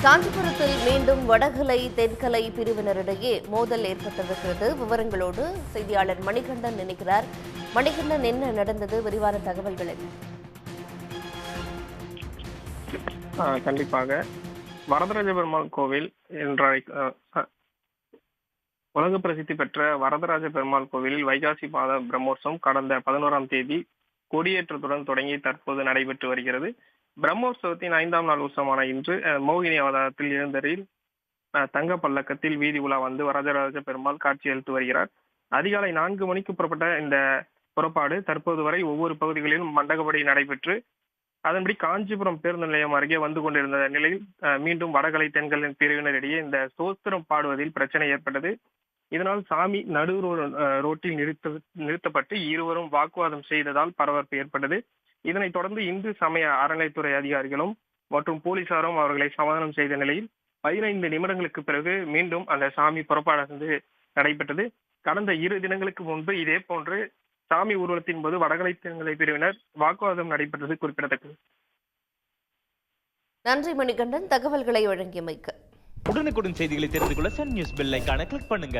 காஞ்சிபுரத்தில் மீண்டும் வடகலை தென்கலை பிரிவினரிடையே மோதல் ஏற்பட்டிருக்கிறது. விவரங்களோடு செய்தியாளர் மணிகண்டன் இணைக்கிறார். மணிகண்டன், என்ன நடந்தது? விரிவான தகவல்கள் என்ன? கண்டிப்பாக வரதராஜ பெருமாள் கோவில் என்ற உலக பிரசித்தி பெற்ற வரதராஜ பெருமாள் கோவிலில் வைகாசி மாத பிரம்மோற்சவம் கடந்த 11ஆம் தேதி கொடியேற்றத்துடன் தொடங்கி தற்போது நடைபெற்று வருகிறது. பிரம்மோற்சவத்தின் 5ஆம் நாள் உற்சவமான இன்று மோகினி அவதாரத்தில் எழுந்தரில் தங்க பல்லக்கத்தில் வீதி உலா வந்து வரதராஜ பெருமாள் காட்சியளித்து வருகிறார். அதிகாலை 4 மணிக்கு புறப்பட்ட இந்த புறப்பாடு தற்போது வரை ஒவ்வொரு பகுதிகளிலும் மண்டகப்படி நடைபெற்று அதன்படி காஞ்சிபுரம் பேருந்து நிலையம் அருகே வந்து கொண்டிருந்த நிலையில் மீண்டும் வடகலை தென்கலை பிரிவினரிடையே இந்த சோஸ்திரம் பாடுவதில் பிரச்சனை ஏற்பட்டது. இதனால் சாமி நடு ரோட்டில் நிறுத்தப்பட்டு இருவரும் வாக்குவாதம் செய்ததால் பரபரப்பு ஏற்பட்டது. இதனைத் தொடர்ந்து இந்து சமய அறநிலைத்துறை அதிகாரிகளும் மற்றும் போலீசாரும் அவர்களை சமாதானம் செய்த நிலையில் 15 நிமிடங்களுக்கு பிறகு மீண்டும் அந்த சாமி புறப்பாடு நடைபெற்றது. கடந்த 2 தினங்களுக்கு முன்பு இதே போன்று சாமி ஊர்வலத்தின் போது வடகலை தென்கலை பிரிவினர் வாக்குவாதம் நடைபெற்றது குறிப்பிடத்தக்கது. நன்றி மணிகண்டன், தகவல்களை வழங்கியமைக்கு. உடனுக்குடன் செய்திகளை தெரிந்து கொள்ள சன் நியூஸ் பெல் ஐகானை கிளிக் பண்ணுங்க.